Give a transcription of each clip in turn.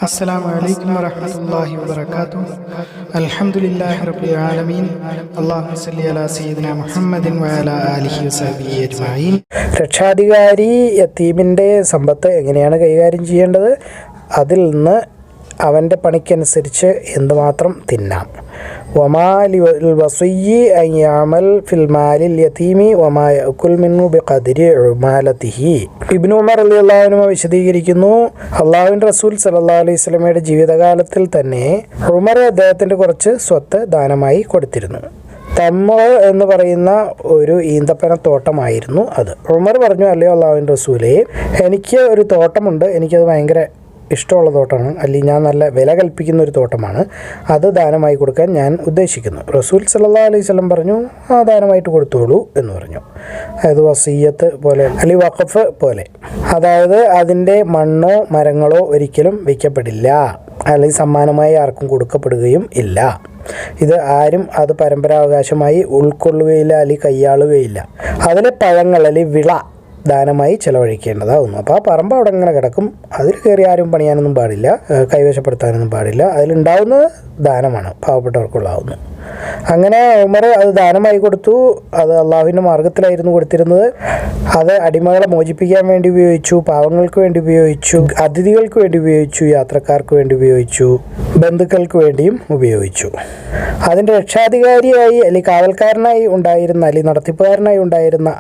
അസ്സലാമു അലൈക്കും വറഹ്മത്തുള്ളാഹി വബറകാതുഹു. അൽഹംദുലില്ലാഹി റബ്ബിൽ ആലമീൻ. അല്ലാഹുമ്മ സ്വല്ലി അലാ സയ്യിദിനാ മുഹമ്മദിൻ വഅലാ ആലിഹി വസഹ്ബിഹി അജ്മഈൻ. രക്ഷാധികാരി യതീമിൻ്റെ സമ്പത്ത് എങ്ങനെയാണ് കൈകാര്യം ചെയ്യേണ്ടത്, അതിൽ നിന്ന് അവൻ്റെ പണിക്കനുസരിച്ച് എന്തുമാത്രം തിന്നാം. വമാ ലിൽ വസിയ്യി അൻ യഅമൽ ഫിൽ മാലിൽ യതീമി വമാ യഅകുൽ മിൻഹു ബിഖദ്രി ഉമാലതിഹി. ഇബ്നു ഉമർ റളിയല്ലാഹു അൻഹു വിശദീകരിക്കുന്നു, അല്ലാഹുവിൻ്റെ റസൂൽ സല്ലല്ലാഹു അലൈഹി വസല്ലമയുടെ ജീവിതകാലത്തിൽ തന്നെ ഉമർ അദ്ദേഹത്തിൻ്റെ കുറച്ച് സ്വത്ത് ദാനമായി കൊടുത്തിരുന്നു. തമ്മ എന്ന് പറയുന്ന ഒരു ഈന്തപ്പന തോട്ടമായിരുന്നു അത്. ഉമർ പറഞ്ഞു, അല്ലയോ അല്ലാഹുവിൻ്റെ റസൂലേ, എനിക്ക് ഒരു തോട്ടമുണ്ട്, എനിക്കത് ഭയങ്കര ഇഷ്ടമുള്ള തോട്ടമാണ്, അല്ലെങ്കിൽ ഞാൻ നല്ല വില കൽപ്പിക്കുന്ന ഒരു തോട്ടമാണ്, അത് ദാനമായി കൊടുക്കാൻ ഞാൻ ഉദ്ദേശിക്കുന്നു. റസൂൽ സല്ലല്ലാഹു അലൈഹി വസല്ലം പറഞ്ഞു, ആ ദാനമായിട്ട് കൊടുത്തോളൂ എന്ന് പറഞ്ഞു. അതായത് വസിയ്യത്ത് പോലെ അല്ലെങ്കിൽ വഖഫ് പോലെ, അതായത് അതിൻ്റെ മണ്ണോ മരങ്ങളോ ഒരിക്കലും വിൽക്കപ്പെടില്ല, അല്ലെങ്കിൽ സമ്മാനമായി ആർക്കും കൊടുക്കപ്പെടുകയും ഇല്ല. ഇത് ആരും അത് പരമ്പരാവകാശമായി ഉൾക്കൊള്ളുകയില്ല അല്ലെങ്കിൽ കൈയാളുകയില്ല. അതിലെ പഴങ്ങൾ അല്ലെങ്കിൽ വിള ദാനമായി ചിലവഴിക്കേണ്ടതാവുന്നു. അപ്പോൾ ആ പറമ്പ് അവിടെ ഇങ്ങനെ കിടക്കും, അതിൽ കയറി ആരും പണിയാനൊന്നും പാടില്ല, കൈവശപ്പെടുത്താനൊന്നും പാടില്ല. അതിലുണ്ടാവുന്നത് ദാനമാണ്, പാവപ്പെട്ടവർക്കുള്ളാവുന്നു. അങ്ങനെ ഉമർ അത് ദാനമായി കൊടുത്തു. അത് അള്ളാഹുവിൻ്റെ മാർഗത്തിലായിരുന്നു കൊടുത്തിരുന്നത്. അത് അടിമകളെ മോചിപ്പിക്കാൻ വേണ്ടി ഉപയോഗിച്ചു, പാവങ്ങൾക്ക് വേണ്ടി ഉപയോഗിച്ചു, അതിഥികൾക്ക് വേണ്ടി ഉപയോഗിച്ചു, യാത്രക്കാർക്ക് വേണ്ടി ഉപയോഗിച്ചു, ബന്ധുക്കൾക്ക് വേണ്ടിയും ഉപയോഗിച്ചു. അതിൻ്റെ രക്ഷാധികാരിയായി അല്ലെങ്കിൽ കാവൽക്കാരനായി ഉണ്ടായിരുന്ന അല്ലെങ്കിൽ നടത്തിപ്പുകാരനായി ഉണ്ടായിരുന്ന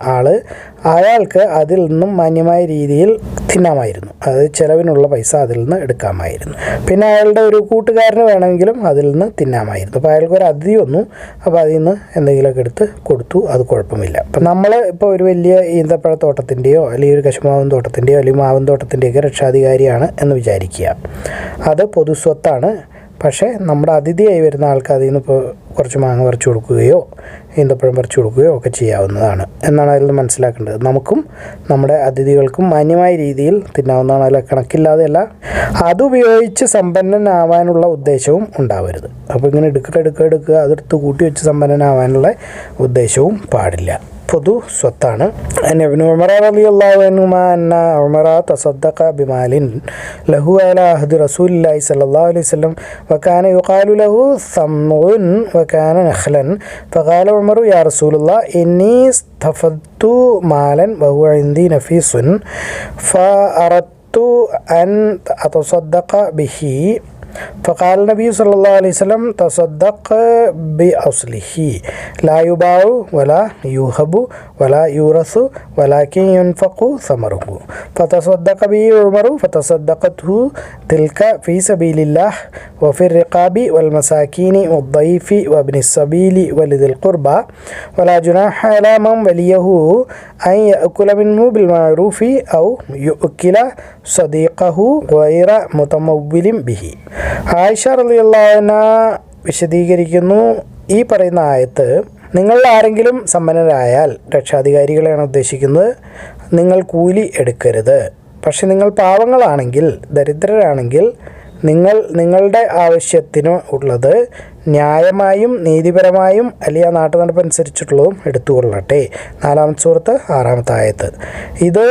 അയാൾക്ക് അതിൽ നിന്നും മാന്യമായ രീതിയിൽ തിന്നാമായിരുന്നു. അത് ചിലവിനുള്ള പൈസ അതിൽ നിന്ന് എടുക്കാമായിരുന്നു. പിന്നെ അയാളുടെ ഒരു കൂട്ടുകാരന് വേണമെങ്കിലും അതിൽ നിന്ന് തിന്നാമായിരുന്നു. അപ്പോൾ അയാൾക്ക് ഒരു അതിഥി വന്നു, അപ്പോൾ അതിൽ നിന്ന് എന്തെങ്കിലുമൊക്കെ എടുത്ത് കൊടുത്തു, അത് കുഴപ്പമില്ല. അപ്പം നമ്മൾ ഇപ്പോൾ ഒരു വലിയ ഈന്തപ്പഴ തോട്ടത്തിൻ്റെയോ അല്ലെങ്കിൽ ഒരു കശുമാവൻ തോട്ടത്തിൻ്റെയോ അല്ലെങ്കിൽ മാവൻ തോട്ടത്തിൻ്റെയൊക്കെ രക്ഷാധികാരിയാണ് എന്ന് വിചാരിക്കുക. അത് പൊതുസ്വത്താണ്. പക്ഷേ നമ്മുടെ അതിഥിയായി വരുന്ന ആൾക്ക് അതിൽ നിന്ന് ഇപ്പോൾ കുറച്ച് മാങ്ങ പറിച്ചു കൊടുക്കുകയോ ഈന്തപ്പഴം പറിച്ചു കൊടുക്കുകയോ ഒക്കെ ചെയ്യാവുന്നതാണ് എന്നാണ് അതിൽ നിന്ന് മനസ്സിലാക്കേണ്ടത്. നമുക്കും നമ്മുടെ അതിഥികൾക്കും മാന്യമായ രീതിയിൽ തിന്നാവുന്നതാണ്. അതിൽ കണക്കില്ലാതെയല്ല. അതുപയോഗിച്ച് സമ്പന്നനാവാനുള്ള ഉദ്ദേശവും ഉണ്ടാവരുത്. അപ്പോൾ ഇങ്ങനെ എടുക്കുക അതെടുത്ത് കൂട്ടി വെച്ച് സമ്പന്നനാവാനുള്ള ഉദ്ദേശവും പാടില്ല. പൊതു സ്വത്താണ്. ഇബ്നു ഉമർ റളിയല്ലാഹു അൻഹുമാ അന്ന ഉമറ തസദ്ദഖ ബിമാലിൻ ലഹു അലാ അഹ്ദി റസൂലില്ലാഹി സ്വല്ലല്ലാഹു അലൈഹി വസല്ലം വകാന യുഖാലു ലഹു സമ്ഉൻ വകാന നഖ്ലൻ ഫഖാല ഉമറു യാ റസൂലല്ലാഹ് ഇന്നി ഇസ്തഫദ്തു മാലൻ വഹുവ ഇൻദി നഫീസുൻ ഫഅറദ്തു അൻ അതസദ്ദഖ ബിഹി فقال النبي صلى الله عليه وسلم تصدق بأصله لا يباع ولا يوهب ولا يورث ولكن ينفق ثمره فتصدق به عمر فتصدقته تلك في سبيل الله وفي الرقاب والمساكين والضيف وابن السبيل ولذي القربى ولا جناح على من وليه أن يأكل منه بالمعروف أو يؤكل صديقه غير متمول به. ആയിഷ റളിയല്ലാഹു അൻഹാ വിശദീകരിക്കുന്നു, ഈ പറയുന്ന ആയത്ത്, നിങ്ങൾ ആരെങ്കിലും സമ്പന്നരായാൽ, രക്ഷാധികാരികളെയാണ് ഉദ്ദേശിക്കുന്നത്, നിങ്ങൾ കൂലി എടുക്കരുത്. പക്ഷെ നിങ്ങൾ പാവങ്ങളാണെങ്കിൽ, ദരിദ്രരാണെങ്കിൽ, നിങ്ങളുടെ ആവശ്യത്തിന് ഉള്ളത് ന്യായമായും നീതിപരമായും അല്ലെങ്കിൽ ആ നാട്ടുനടപ്പനുസരിച്ചിട്ടുള്ളതും എടുത്തുകൊള്ളട്ടെ. 4-ാമത്തെ സൂറത്ത് 6-ാമത്തെ ആയത്ത്. ഇത്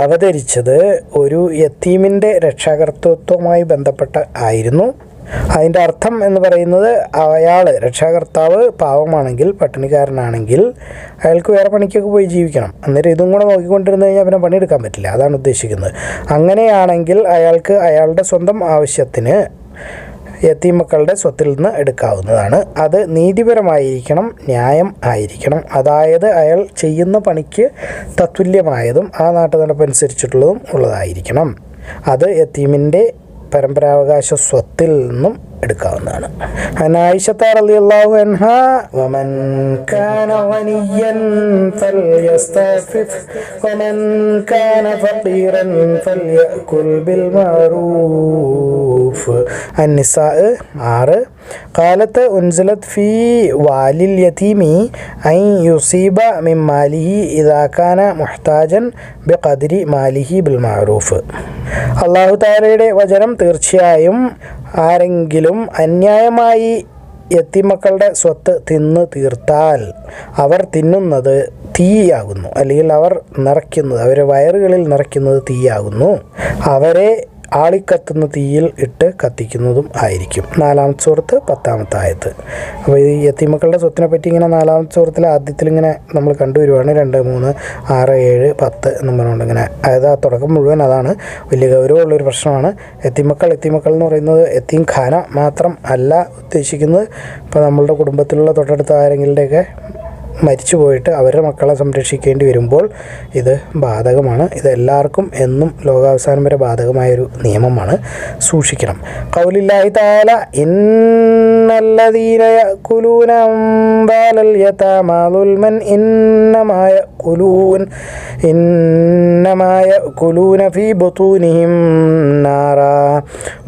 അവതരിച്ചത് ഒരു യത്തീമിൻ്റെ രക്ഷാകർതൃത്വവുമായി ബന്ധപ്പെട്ട ആയിരുന്നു. അതിൻ്റെ അർത്ഥം എന്ന് പറയുന്നത്, അയാൾ രക്ഷാകർത്താവ് പാവമാണെങ്കിൽ, പട്ടിണിക്കാരനാണെങ്കിൽ അയാൾക്ക് വേറെ പണിക്കൊക്കെ പോയി ജീവിക്കണം. അന്നേരം ഇതും കൂടെ നോക്കിക്കൊണ്ടിരുന്നു കഴിഞ്ഞാൽ പിന്നെ പണിയെടുക്കാൻ പറ്റില്ല. അതാണ് ഉദ്ദേശിക്കുന്നത്. അങ്ങനെയാണെങ്കിൽ അയാൾക്ക് അയാളുടെ സ്വന്തം ആവശ്യത്തിന് യത്തീം മക്കളുടെ സ്വത്തിൽ നിന്ന് എടുക്കാവുന്നതാണ്. അത് നീതിപരമായിരിക്കണം, ന്യായം ആയിരിക്കണം. അതായത് അയാൾ ചെയ്യുന്ന പണിക്ക് തത്തുല്യമായതും ആ നാട്ടുനടപ്പനുസരിച്ചിട്ടുള്ളതും ഉള്ളതായിരിക്കണം. അത് യത്തീമിൻ്റെ പരമ്പരാവകാശ സ്വത്തിൽ നിന്നും എടുക്കാവുന്നതാണ്. ആയിഷ റളിയല്ലാഹു അൻഹാ വമൻ കാന ഗനിയൻ ഫൽയസ്തഫിഫ് വമൻ കാന ഫഖീറൻ ഫൽയഅകുൽ ബിൽ മഅറൂഫ്. അൻ-നിസാ 6. قالت أنزلت في والي اليتيم أن يصيب من ماله إذا كان محتاجا بقدر ماله بالمعروف. അല്ലാഹു തആലയുടെ വചനം, തീർച്ചയായും ആരെങ്കിലും അന്യായമായി യത്തീമക്കളുടെ സ്വത്ത് തിന്നു തീർത്താൽ അവർ തിന്നുന്നത് തീയാകുന്നു, അല്ലെങ്കിൽ അവർ നിറയ്ക്കുന്നത്, അവരെ വയറുകളിൽ നിറയ്ക്കുന്നത് തീയാകുന്നു. അവരെ ആളിക്കത്തുന്ന തീയിൽ ഇട്ട് കത്തിക്കുന്നതും ആയിരിക്കും. 4-ാമത്തെ സൂറത്ത് 10-ാമത്തെ ആയത്ത്. അപ്പോൾ ഈ യത്തീമക്കളുടെ സ്വത്തിനെ പറ്റി ഇങ്ങനെ 4-ാമത്തെ സൂറത്തിലെ ആദ്യത്തിൽ ഇങ്ങനെ നമ്മൾ കണ്ടുവരുവാണ്. 2, 3, 6, 7, 10 എന്നും പറഞ്ഞുകൊണ്ട് ഇങ്ങനെ. അതായത് ആ തുടക്കം മുഴുവൻ അതാണ്. വലിയ ഗൗരവമുള്ളൊരു പ്രശ്നമാണ്. യത്തീമക്കൾ എന്ന് പറയുന്നത് യത്തീം ഖാന മാത്രം അല്ല ഉദ്ദേശിക്കുന്നത്. ഇപ്പോൾ നമ്മളുടെ കുടുംബത്തിലുള്ള തൊട്ടടുത്ത ആരെങ്കിലുടെയൊക്കെ മരിച്ചു പോയിട്ട് അവരുടെ മക്കളെ സംരക്ഷിക്കേണ്ടി വരുമ്പോൾ ഇത് ബാധകമാണ്. ഇത് എല്ലാവർക്കും എന്നും ലോകാവസാനം വരെ ബാധകമായൊരു നിയമമാണ്. സൂക്ഷിക്കണം. ഖൗലുല്ലാഹി തആല ഇന്നല്ലദീന യഅകുലൂന അംവാലൽ യതാമാ ളുൽമൻ ഇന്നമാ യഅകുലൂന ഫീ ബുതൂനിഹിം നാറാ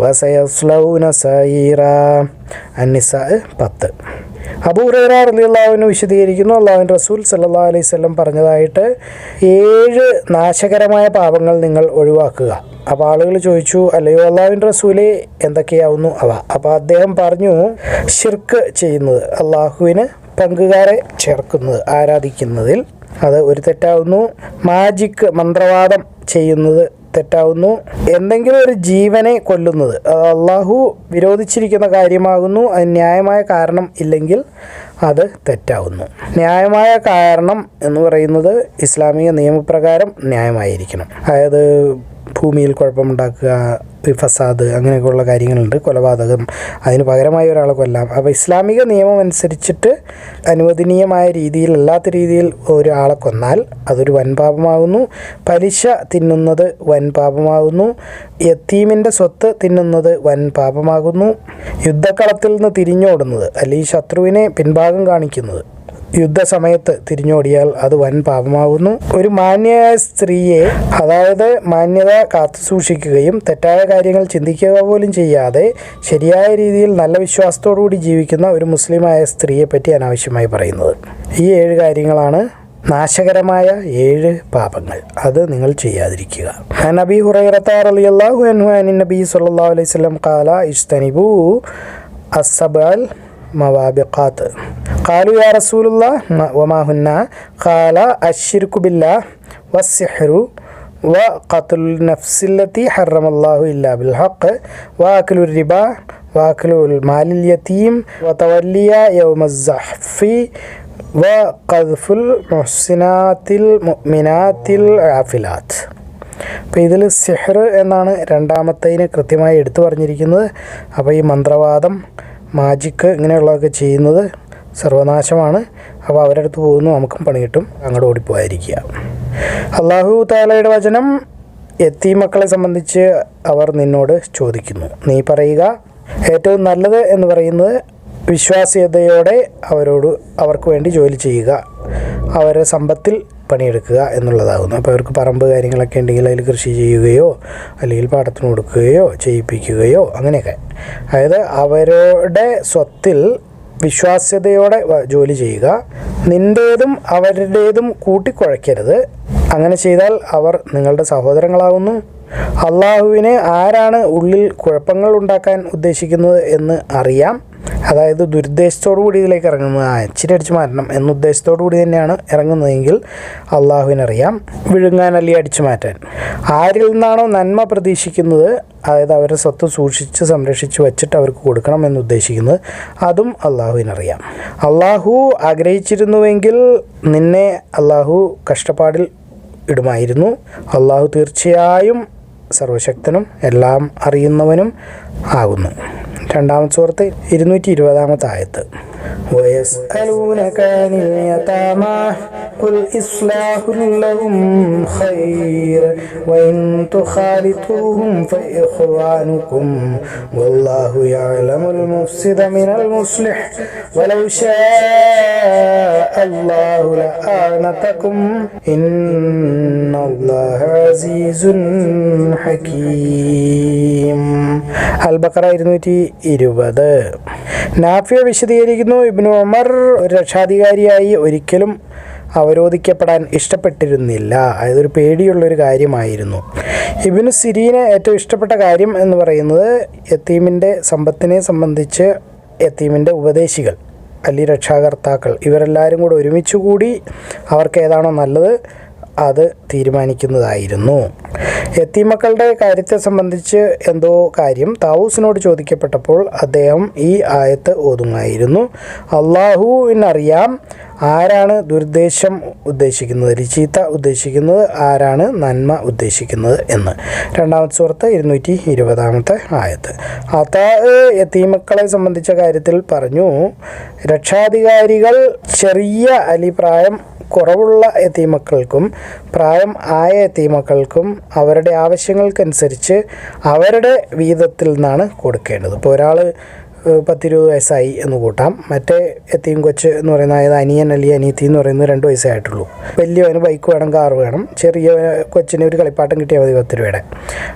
വസയസ്ലൗന സഈറാ. അൻ-നിസാ 10. അബൂ ഹുറൈറ റളിയല്ലാഹു അൻഹു വിശദീകരിക്കുന്നു, അല്ലാഹുവിൻ്റെ റസൂൽ സല്ലല്ലാഹു അലൈഹി വസല്ലം പറഞ്ഞതായിട്ട് 7 നാശകരമായ പാപങ്ങൾ നിങ്ങൾ ഒഴിവാക്കുക. അപ്പോൾ ആളുകൾ ചോദിച്ചു, അല്ലയോ അല്ലാഹുവിൻ്റെ റസൂലേ, എന്തൊക്കെയാവുന്നു അവ? അപ്പോൾ അദ്ദേഹം പറഞ്ഞു, ശിർക്ക് ചെയ്യുന്നത്, അള്ളാഹുവിന് പങ്കുകാരെ ചേർക്കുന്നത്, ആരാധിക്കുന്നതിൽ അത് ഒരു തെറ്റാവുന്നു. മാജിക്ക്, മന്ത്രവാദം ചെയ്യുന്നത് തെറ്റാവുന്നു. എന്തെങ്കിലും ഒരു ജീവനെ കൊല്ലുന്നത് അള്ളാഹു വിരോധിച്ചിരിക്കുന്ന കാര്യമാകുന്നു. അതിന് ന്യായമായ കാരണം ഇല്ലെങ്കിൽ അത് തെറ്റാവുന്നു. ന്യായമായ കാരണം എന്ന് പറയുന്നത് ഇസ്ലാമിക നിയമപ്രകാരം ന്യായമായിരിക്കണം. അതായത് ഭൂമിയിൽ കുഴപ്പമുണ്ടാക്കുക, ഫസാദ്, അങ്ങനെയൊക്കെയുള്ള കാര്യങ്ങളുണ്ട്. കൊലപാതകം, അതിന് പകരമായി ഒരാളെ കൊല്ലാം. അപ്പോൾ ഇസ്ലാമിക നിയമം അനുസരിച്ചിട്ട് അനുവദനീയമായ രീതിയിൽ അല്ലാത്ത രീതിയിൽ ഒരാളെ കൊന്നാൽ അതൊരു വൻപാപമാകുന്നു. പലിശ തിന്നുന്നത് വൻപാപമാകുന്നു. യത്തീമിൻ്റെ സ്വത്ത് തിന്നുന്നത് വൻപാപമാകുന്നു. യുദ്ധക്കളത്തിൽ നിന്ന് തിരിഞ്ഞോടുന്നത് അല്ലെങ്കിൽ ശത്രുവിനെ പിൻഭാഗം കാണിക്കുന്നത്, യുദ്ധസമയത്ത് തിരിഞ്ഞോടിയാൽ അത് വൻ പാപമാകുന്നു. ഒരു മാന്യയായ സ്ത്രീയെ, അതായത് മാന്യത കാത്തു സൂക്ഷിക്കുകയും തെറ്റായ കാര്യങ്ങൾ ചിന്തിക്കുക പോലും ചെയ്യാതെ ശരിയായ രീതിയിൽ നല്ല വിശ്വാസത്തോടുകൂടി ജീവിക്കുന്ന ഒരു മുസ്ലിമായ സ്ത്രീയെ പറ്റി അനാവശ്യമായി പറയുന്നത്. ഈ 7 കാര്യങ്ങളാണ് നാശകരമായ 7 പാപങ്ങൾ. അത് നിങ്ങൾ ചെയ്യാതിരിക്കുക. അബീ ഹുറൈറത റളിയല്ലാഹു അൻഹു അൻ നബി സല്ലല്ലാഹു അലൈഹി വസല്ലം ഖാല ഇജ്തനിബൂ അസ്സബഅൽ മവാബിഖാത്ത്. ഖാലു യാ റസൂലുള്ളാഹ് വമാ ഹുന്ന? ഖാല അശ്ശിർകു ബില്ലാഹ് വസ്സിഹ്റു വഖത്ലുൻ നഫ്സില്ലതി ഹറമല്ലാഹു ഇല്ലാ ബിൽ ഹഖ് വഅക്ലുർ റിബാ വഅക്ലുൽ മാലിൽ യതീം വതവല്ലിയ യൗമസ്സഹ്ഫി വഖദ്ഫുൽ മുഹ്സിനാത്തിൽ മുഅ്മിനാത്തിൽ ആഫിലാത്ത്. അപ്പോൾ ഇതിൽ സിഹ്ർ എന്നാണ് 2ാമത്തേതിന് കൃത്യമായി എടുത്തു പറഞ്ഞിരിക്കുന്നത്. അപ്പോൾ ഈ മന്ത്രവാദം, മാജിക്ക്, ഇങ്ങനെയുള്ളതൊക്കെ ചെയ്യുന്നത് സർവനാശമാണ്. അപ്പോൾ അവരുടെ അടുത്ത് പോകുന്നു, നമുക്കും പണി കിട്ടും, അങ്ങോട്ട് ഓടിപ്പോയിരിക്കുക. അല്ലാഹു തആലയുടെ വചനം, യത്തീം മക്കളെ സംബന്ധിച്ച് അവർ നിന്നോട് ചോദിക്കുന്നു, നീ പറയുക, ഏറ്റവും നല്ലത് എന്ന് പറയുന്നത് വിശ്വാസ്യതയോടെ അവർക്ക് വേണ്ടി ജോലി ചെയ്യുക, അവരുടെ സമ്പത്തിൽ പണിയെടുക്കുക എന്നുള്ളതാകുന്നു. അപ്പോൾ അവർക്ക് പറമ്പ് കാര്യങ്ങളൊക്കെ ഉണ്ടെങ്കിൽ അതിൽ കൃഷി ചെയ്യുകയോ അല്ലെങ്കിൽ പാട്ടത്തിന് കൊടുക്കുകയോ ചെയ്യിപ്പിക്കുകയോ അങ്ങനെയൊക്കെ, അതായത് അവരുടെ സ്വത്തിൽ വിശ്വാസ്യതയോടെ ജോലി ചെയ്യുക. നിൻ്റേതും അവരുടേതും കൂട്ടിക്കുഴയ്ക്കരുത്. അങ്ങനെ ചെയ്താൽ അവർ നിങ്ങളുടെ സഹോദരങ്ങളാകുന്നു. അള്ളാഹുവിന് ആരാണ് ഉള്ളിൽ കുഴപ്പങ്ങൾ ഉണ്ടാക്കാൻ ഉദ്ദേശിക്കുന്നത് എന്ന് അറിയാം. അതായത് ദുരുദ്ദേശത്തോടു കൂടി ഇതിലേക്ക് ഇറങ്ങുന്നത്, ഇച്ചിരി അടിച്ചു മാറ്റണം എന്ന ഉദ്ദേശത്തോടു കൂടി തന്നെയാണ് ഇറങ്ങുന്നതെങ്കിൽ അള്ളാഹുവിനറിയാം വിഴുങ്ങാൻ അല്ലെങ്കിൽ അടിച്ചു മാറ്റാൻ. ആരിൽ നിന്നാണോ നന്മ പ്രതീക്ഷിക്കുന്നത്, അതായത് അവരുടെ സ്വത്ത് സൂക്ഷിച്ച് സംരക്ഷിച്ച് വച്ചിട്ട് അവർക്ക് കൊടുക്കണം എന്ന് ഉദ്ദേശിക്കുന്നത്, അതും അള്ളാഹുവിനറിയാം. അള്ളാഹു ആഗ്രഹിച്ചിരുന്നുവെങ്കിൽ നിന്നെ അള്ളാഹു കഷ്ടപ്പാടിൽ ഇടുമായിരുന്നു. അള്ളാഹു തീർച്ചയായും സർവശക്തനും എല്ലാം അറിയുന്നവനും ആകുന്നു. 2-ാമത്തെ സൂറത്ത് 220-ാമത്തെ ആയത്ത്. وَيَسْأَلُونَكَ عَنِ الْيَتَامَى قُلْ إِصْلَاحٌ لَهُمْ خَيْرٌ وَإِن تُخَالِطُوهُمْ فَإِخْوَانُكُمْ وَاللَّهُ يَعْلَمُ الْمُفْسِدَ مِنَ الْمُصْلِحِ وَلَوْ شَاءَ اللَّهُ لَأَعْنَتَكُمْ إِنَّ اللَّهَ عَزِيزٌ حَكِيمٌ. അൽ-ബഖറ 220. നാഫിയ വിശദീകരിക്കുന്നു, ഇബ്നു ഉമർ ഒരു രക്ഷാധികാരിയായി ഒരിക്കലും അവരോധിക്കപ്പെടാൻ ഇഷ്ടപ്പെട്ടിരുന്നില്ല. അതൊരു പേടിയുള്ളൊരു കാര്യമായിരുന്നു. ഇബ്നു സിരീന് ഏറ്റവും ഇഷ്ടപ്പെട്ട കാര്യം എന്ന് പറയുന്നത് യത്തീമിൻ്റെ സമ്പത്തിനെ സംബന്ധിച്ച് യത്തീമിൻ്റെ ഉപദേശികൾ അല്ലെങ്കിൽ രക്ഷാകർത്താക്കൾ ഇവരെല്ലാവരും കൂടെ ഒരുമിച്ച് കൂടി അവർക്ക് ഏതാണോ നല്ലത് അത് തീരുമാനിക്കുന്നതായിരുന്നു. യത്തീമക്കളുടെ കാര്യത്തെ സംബന്ധിച്ച് എന്തോ കാര്യം താവൂസിനോട് ചോദിക്കപ്പെട്ടപ്പോൾ അദ്ദേഹം ഈ ആയത്ത് ഓതുമായിരുന്നു. അള്ളാഹുവിനറിയാം ആരാണ് ദുരുദ്ദേശം ഉദ്ദേശിക്കുന്നത്, ചീത്ത ഉദ്ദേശിക്കുന്നത്, ആരാണ് നന്മ ഉദ്ദേശിക്കുന്നത് എന്ന്. 2-ാമത്തെ സൂറത്ത് 220-ാമത്തെ ആയത്ത്. യത്തീമക്കളെ സംബന്ധിച്ച കാര്യത്തിൽ പറഞ്ഞു, രക്ഷാധികാരികൾ ചെറിയ പ്രായം കുറവുള്ള യത്തീമക്കൾക്കും പ്രായം ആയ യത്തീമക്കൾക്കും അവരുടെ ആവശ്യങ്ങൾക്കനുസരിച്ച് അവരുടെ വീതത്തിൽ നിന്നാണ് കൊടുക്കേണ്ടത്. ഇപ്പോൾ ഒരാൾ 10-20 വയസ്സായി എന്ന് കൂട്ടാം, മറ്റേ യത്തീം കൊച്ച് എന്ന് പറയുന്ന, അതായത് അനിയൻ അല്ലെങ്കിൽ അനിയത്തി എന്ന് പറയുന്നത് 2 വയസ്സേ ആയിട്ടുള്ളൂ. വലിയവന് ബൈക്ക് വേണം, കാർ വേണം, ചെറിയ കൊച്ചിന് ഒരു കളിപ്പാട്ടം കിട്ടിയാൽ മതി 10 രൂപയുടെ.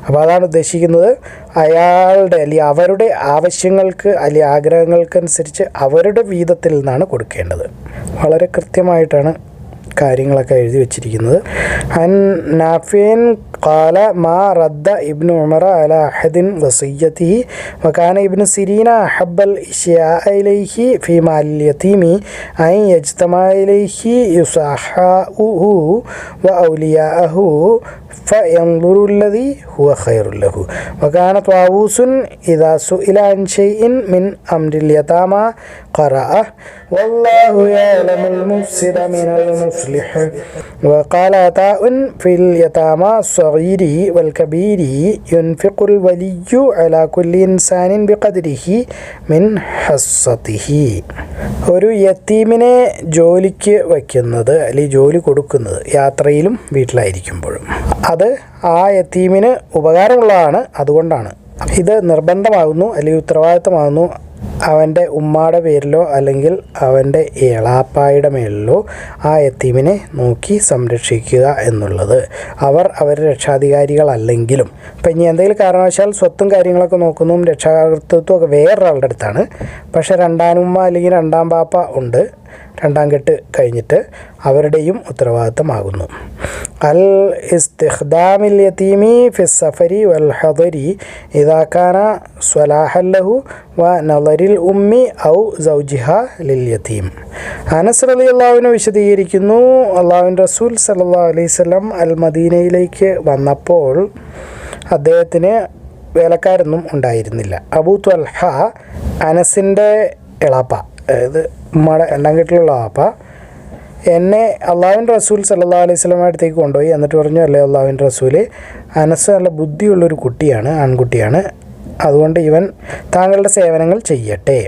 അപ്പോൾ അതാണ് ഉദ്ദേശിക്കുന്നത്, അയാളുടെ അല്ലെങ്കിൽ അവരുടെ ആവശ്യങ്ങൾക്ക് അല്ലെങ്കിൽ ആഗ്രഹങ്ങൾക്കനുസരിച്ച് അവരുടെ വീതത്തിൽ നിന്നാണ് കൊടുക്കേണ്ടത്. വളരെ കൃത്യമായിട്ടാണ് കാര്യങ്ങളൊക്കെ എഴുതി വച്ചിരിക്കുന്നത്. അൻ നാഫിൻ ഖാല മാ റദ്ദ ഇബ്നു ഉമറ അല അഹദിൻ വസിയ്യതിഹി വകാന ഇബ്നു സിരീന അഹബ്ബൽ ഇശ്യാഅ ഇലൈഹി ഫീ മാലിൽ യതീമി അൻ യജ്തമഅ ഇലൈഹി യുസഹാഉഹു വഔലിയാഅഹു فينظر الذي هو خير له وكان طاووس إذا سئل عن شيء من أمر اليتامى قرأ والله يعلم المفسد من المصلح. وقال عطاء في اليتامى الصغير والكبير ينفق الولي على كل إنسان بقدره من حصته. ഒരു യത്തീമിനെ ജോലിക്ക് വയ്ക്കുന്നത് അല്ലെങ്കിൽ ജോലി കൊടുക്കുന്നത് യാത്രയിലും വീട്ടിലായിരിക്കുമ്പോഴും അത് ആ യത്തീമിന് ഉപകാരമുള്ളതാണ്. അതുകൊണ്ടാണ് ഇത് നിർബന്ധമാകുന്നു അല്ലെങ്കിൽ ഉത്തരവാദിത്തമാകുന്നു അവൻ്റെ ഉമ്മാടെ പേരിലോ അല്ലെങ്കിൽ അവൻ്റെ എളാപ്പായുടെ മേലിലോ ആ യത്തീമിനെ നോക്കി സംരക്ഷിക്കുക എന്നുള്ളത്. അവരുടെ രക്ഷാധികാരികളല്ലെങ്കിലും ഇപ്പം ഇനി എന്തെങ്കിലും കാരണവശാൽ സ്വത്തും കാര്യങ്ങളൊക്കെ നോക്കുന്നതും രക്ഷാകർതൃത്വം ഒക്കെ വേറൊരാളുടെ അടുത്താണ്. പക്ഷേ രണ്ടാനുമ്മ അല്ലെങ്കിൽ രണ്ടാം പാപ്പ ഉണ്ട്, 2ാം കെട്ട് കഴിഞ്ഞിട്ട്, അവരുടെയും ഉത്തരവാദിത്തമാകുന്നു. അൽ ഇസ്തിഖ്ദാമിൽ യതീമി ഫിസ് സഫരി വൽ ഹദരി ഇദാ കാന സ്വലാഹൻ ലഹു വ നളരിൽ ഉമ്മി ഔ സൗജിഹ ലിൽ യതീം. അനസ് റളിയല്ലാഹു അൻഹു വിശദീകരിക്കുന്നു, അല്ലാഹുവിൻ്റെ റസൂൽ സല്ലല്ലാഹു അലൈഹി വസല്ലം അൽ മദീനയിലേക്ക് വന്നപ്പോൾ അദ്ദേഹത്തിന് വേലക്കാരൊന്നും ഉണ്ടായിരുന്നില്ല. അബൂ ത്വൽഹ അനസിൻ്റെ എളാപ്പ, അതായത് ഉമ്മയുടെ 2ാം കെട്ടിലുള്ള ആപ്പ, എന്നെ അള്ളാഹുവിൻ്റെ റസൂൽ സല്ലല്ലാഹു അലൈഹി വസല്ലം അടുത്തേക്ക് കൊണ്ടുപോയി. എന്നിട്ട് പറഞ്ഞു, അല്ലേ അള്ളാഹുവിൻ്റെ റസൂല്, അനസ് നല്ല ബുദ്ധിയുള്ളൊരു കുട്ടിയാണ്, ആൺകുട്ടിയാണ്, അതുകൊണ്ട് ഇവൻ താങ്കളുടെ സേവനങ്ങൾ ചെയ്യട്ടെ.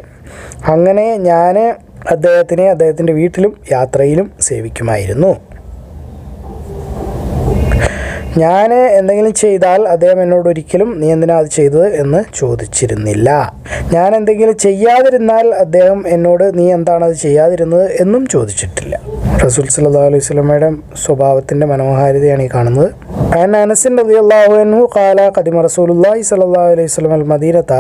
അങ്ങനെ ഞാൻ അദ്ദേഹത്തിൻ്റെ വീട്ടിലും യാത്രയിലും സേവിക്കുമായിരുന്നു. ഞാൻ എന്തെങ്കിലും ചെയ്താൽ അദ്ദേഹം എന്നോട് ഒരിക്കലും നീ എന്തിനാ അത് ചെയ്തത് എന്ന് ചോദിച്ചിരുന്നില്ല. ഞാൻ എന്തെങ്കിലും ചെയ്യാതിരുന്നാൽ അദ്ദേഹം എന്നോട് നീ എന്താണ് അത് ചെയ്യാതിരുന്നത് എന്നും ചോദിച്ചിട്ടില്ല. റസൂൽ സല്ലല്ലാഹു അലൈഹി വസല്ലമയുടെ സ്വഭാവത്തിൻ്റെ മനോഹാരിതയാണ് ഈ കാണുന്നത്. عن أنس رضي الله عنه قال قدم رسول الله صلى الله عليه وسلم المدينة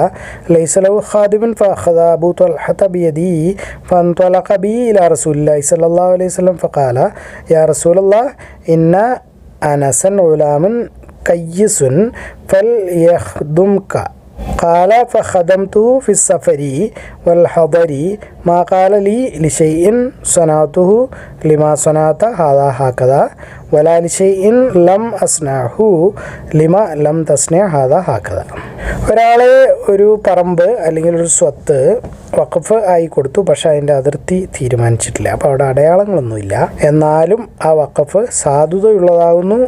ليس له خادم فأخذ أبو طلحة بيدي فانطلق بي إلى رسول الله صلى الله عليه وسلم فقال يا رسول الله إن أنسا غلام كيس فليخدمك. قال فخدمته في السفر والحضر ما قال لي لشيء صنعته لما صنعت هذا هكذا ولا لشيء لم أصنعه لما لم تصنع هذا هكذا. ഒരാളെ ഒരു പറമ്പ് അല്ലെങ്കിൽ ഒരു സ്വത്ത് വഖഫ് ആയി കൊടുത്തു, പക്ഷെ അതിൻ്റെ അതിർത്തി തീരുമാനിച്ചിട്ടില്ല. അപ്പോൾ അവിടെ അടയാളങ്ങളൊന്നുമില്ല. എന്നാലും ആ വഖഫ് സാധുതയുള്ളതാകുന്നു.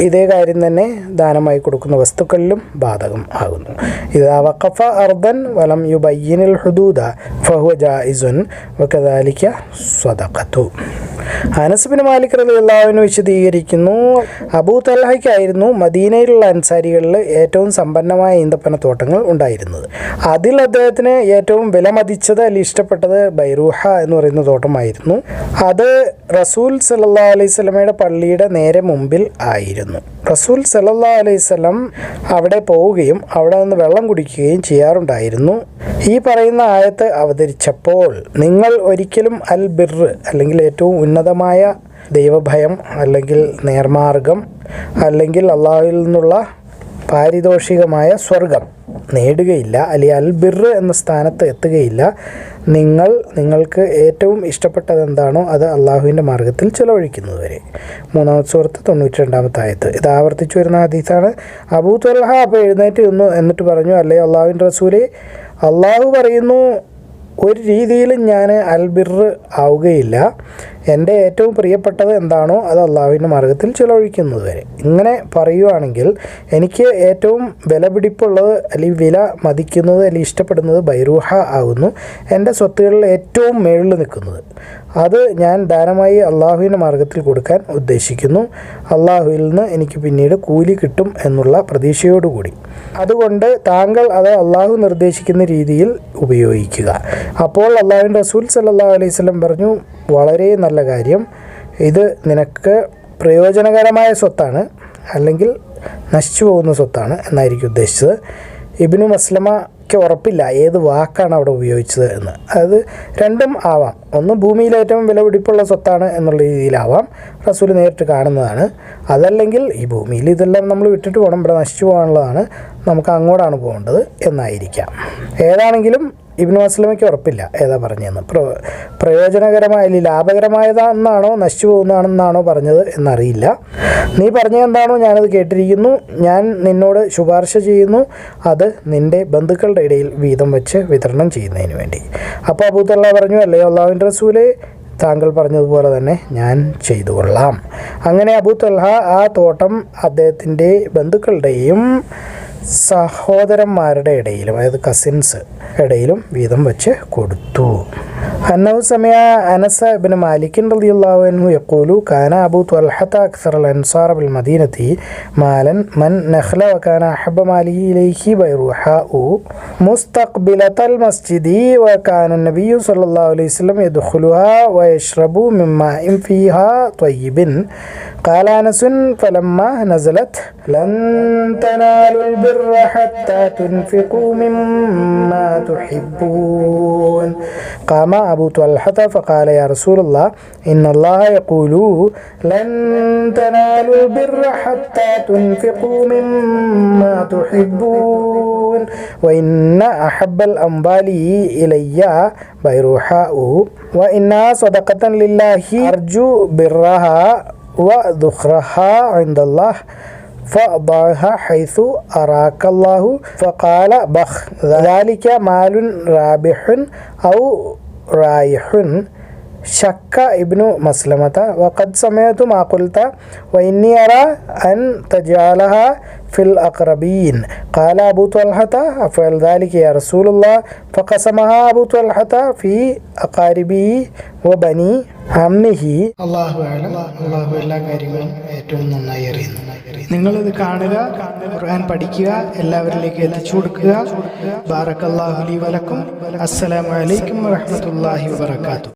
ഇതേ കാര്യം തന്നെ ദാനമായി കൊടുക്കുന്ന വസ്തുക്കളിലും ബാധകം ആകുന്നു. ഇദാ വഖഫ അർദൻ വലം യുബയ്യിനിൽ ഹുദൂദ ഫഹുവ ജായിസുൻ വകദാലിക സ്വദഖത്തു. അനസ് ബിൻ മാലിക് റളിയല്ലാഹു അൻഹു വിശദീകരിക്കുന്നു, അബൂ തൽഹയ്ക്കായിരുന്നു മദീനയിലുള്ള അൻസാരികളിൽ ഏറ്റവും സമ്പന്നമായ ഈന്തപ്പനത്തോട്ടങ്ങൾ ഉണ്ടായിരുന്നത്. അതിൽ അദ്ദേഹത്തിന് ഏറ്റവും വിലമതിച്ചത് അല്ലെങ്കിൽ ഇഷ്ടപ്പെട്ടത് ബൈറൂഹ എന്ന് പറയുന്ന തോട്ടമായിരുന്നു. അത് റസൂൽ സല്ലല്ലാഹു അലൈഹി വസല്ലമയുടെ പള്ളിയുടെ നേരെ മുമ്പിൽ ആയിരുന്നു. റസൂൽ സല്ലല്ലാഹു അലൈഹി വസല്ലം അവിടെ പോവുകയും അവിടെ നിന്ന് വെള്ളം കുടിക്കുകയും ചെയ്യാറുണ്ടായിരുന്നു. ഈ പറയുന്ന ആയത്ത് അവതരിച്ചപ്പോൾ നിങ്ങൾ ഒരിക്കലും അൽ ബിർ അല്ലെങ്കിൽ ഏറ്റവും ഉന്നതമായ ദൈവഭയം അല്ലെങ്കിൽ നേർമാർഗം അല്ലെങ്കിൽ അള്ളാഹുവിൽ നിന്നുള്ള പാരിതോഷികമായ സ്വർഗം നേടുകയില്ല, അല്ലെങ്കിൽ അൽ ബിർ എന്ന സ്ഥാനത്ത് എത്തുകയില്ല. നിങ്ങൾക്ക് ഏറ്റവും ഇഷ്ടപ്പെട്ടത് എന്താണോ അത് അള്ളാഹുവിൻ്റെ മാർഗ്ഗത്തിൽ ചിലവഴിക്കുന്നത് വരെ. 3-ാമത്തെ സൂറത്ത് 92-ാമത്തെ ആയത്ത്. ഇത് ആവർത്തിച്ചു വരുന്ന ഹദീസാണ്. അബൂ ത്വൽഹ അപ്പോൾ എഴുന്നേറ്റ് നിന്നു, എന്നിട്ട് പറഞ്ഞു, അല്ലേ അള്ളാഹുവിൻ്റെ റസൂലേ, അള്ളാഹു പറയുന്നു, ഒരു രീതിയിലും ഞാൻ അൽ ബിർ ആവുകയില്ല. എൻ്റെ ഏറ്റവും പ്രിയപ്പെട്ടത് എന്താണോ അത് അള്ളാഹുവിൻ്റെ മാർഗ്ഗത്തിൽ ചിലവഴിക്കുന്നത് വരെ. ഇങ്ങനെ പറയുകയാണെങ്കിൽ എനിക്ക് ഏറ്റവും വിലപിടിപ്പുള്ളത്, അല്ലെങ്കിൽ വില മതിക്കുന്നത്, അല്ലെങ്കിൽ ഇഷ്ടപ്പെടുന്നത് ബൈറൂഹ ആകുന്നു. എൻ്റെ സ്വത്തുകളിൽ ഏറ്റവും മേളിൽ നിൽക്കുന്നത് അത് ഞാൻ ദാനമായി അള്ളാഹുവിൻ്റെ മാർഗ്ഗത്തിൽ കൊടുക്കാൻ ഉദ്ദേശിക്കുന്നു. അള്ളാഹുവിൽ നിന്ന് എനിക്ക് പിന്നീട് കൂലി കിട്ടും എന്നുള്ള പ്രതീക്ഷയോടുകൂടി. അതുകൊണ്ട് താങ്കൾ അത് അള്ളാഹു നിർദ്ദേശിക്കുന്ന രീതിയിൽ ഉപയോഗിക്കുക. അപ്പോൾ അള്ളാഹുവിൻ്റെ റസൂൽ സല്ലല്ലാഹു അലൈഹി വസല്ലം പറഞ്ഞു, വളരെ നല്ല കാര്യം, ഇത് നിനക്ക് പ്രയോജനകരമായ സ്വത്താണ്, അല്ലെങ്കിൽ നശിച്ചു പോകുന്ന സ്വത്താണ് എന്നായിരിക്കും ഉദ്ദേശിച്ചത്. ഇബ്നു മസ്ലമയ്ക്ക് ഉറപ്പില്ല ഏത് വാക്കാണ് അവിടെ ഉപയോഗിച്ചത് എന്ന്. അത് രണ്ടും ആവാം. ഒന്ന് ഭൂമിയിൽ ഏറ്റവും വിലപിടിപ്പുള്ള സ്വത്താണ് എന്നുള്ള രീതിയിലാവാം, റസൂൽ നേരിട്ട് കാണുന്നതാണ്. അതല്ലെങ്കിൽ ഈ ഭൂമിയിൽ ഇതെല്ലാം നമ്മൾ വിട്ടിട്ട് പോകണം, ഇവിടെ നശിച്ചു പോകാനുള്ളതാണ്, നമുക്ക് അങ്ങോട്ടാണ് പോകേണ്ടത് എന്നായിരിക്കാം. ഏതാണെങ്കിലും ഇബ്നു മസ്ലമയ്ക്ക് ഉറപ്പില്ല ഏതാ പറഞ്ഞതെന്ന്. പ്രയോജനകരമായ അല്ലെങ്കിൽ ലാഭകരമായതാണെന്നാണോ നശിച്ചു പോകുന്നതാണെന്നാണോ പറഞ്ഞത് എന്നറിയില്ല. നീ പറഞ്ഞതെന്താണോ ഞാനത് കേട്ടിരിക്കുന്നു, ഞാൻ നിന്നോട് ശുപാർശ ചെയ്യുന്നു അത് നിൻ്റെ ബന്ധുക്കളുടെ ഇടയിൽ വീതം വെച്ച് വിതരണം ചെയ്യുന്നതിന് വേണ്ടി. അപ്പോൾ അബൂ ത്വൽഹ പറഞ്ഞു, അല്ലേ അള്ളാഹുവിൻ്റെ റസൂലേ, താങ്കൾ പറഞ്ഞതുപോലെ തന്നെ ഞാൻ ചെയ്തു കൊള്ളാം. അങ്ങനെ അബൂ ത്വൽഹ ആ തോട്ടം അദ്ദേഹത്തിൻ്റെ ബന്ധുക്കളുടെയും സഹോദരന്മാരുടെ ഇടയിലും, അതായത് കസിൻസ് ഇടയിലും വീതം വെച്ച് കൊടുത്തു. അന്നഹു സമയ അനസ് ഇബ്നു മാലിക് റളിയല്ലാഹു അൻഹു യഖൂലു കാന അബൂ ത്വൽഹത അക്സറൽ അൻസാർ ബിൽ മദീനതി മാലൻ മൻ നഖല വകാന അഹബ്ബ മാലിഹി ഇലൈഹി ബൈറുഹാഉ മുസ്തഖ്ബിലത്തൽ മസ്ജിദി വകാന നബിയ്യു സ്വല്ലല്ലാഹു അലൈഹി വസല്ലം യദ്ഖുലുഹാ വയശ്റബു മിൻ മാഇൻ ഫീഹാ ത്വയ്യിബിൻ. قال أنس فلما نزلت لن تنالوا البر حتى تنفقوا مما تحبون قام أبو طلحة فقال يا رسول الله إن الله يقول لن تنالوا البر حتى تنفقوا مما تحبون وإن أحب الأموال إلي بيروحاء وإنها صدقة لله أرجو برها وذخرها عند الله فضعها حيث أراك الله فقال بخ ذلك مال رابح أو رايح. شك ابن مسلمة وقد سمعت ما قلت وإني أرى أن تجعلها في الأقربين. قال أبو طلحة أفعل ذلك يا رسول الله فقسمها أبو طلحة في أقاربه وبني عمه. അള്ളാഹു എല്ലാ കാര്യങ്ങളും ഏറ്റവും നന്നായി അറിയുന്നു. നിങ്ങളിത് കാണുക, ഖുർആൻ പഠിക്കുക, എല്ലാവരിലേക്ക് എത്തിച്ചു കൊടുക്കുക. ബാറക്കല്ലാഹു ലി വലക്കും. അസ്സലാമു അലൈക്കും വറഹ്മത്തുള്ളാഹി വബറകാതുഹു.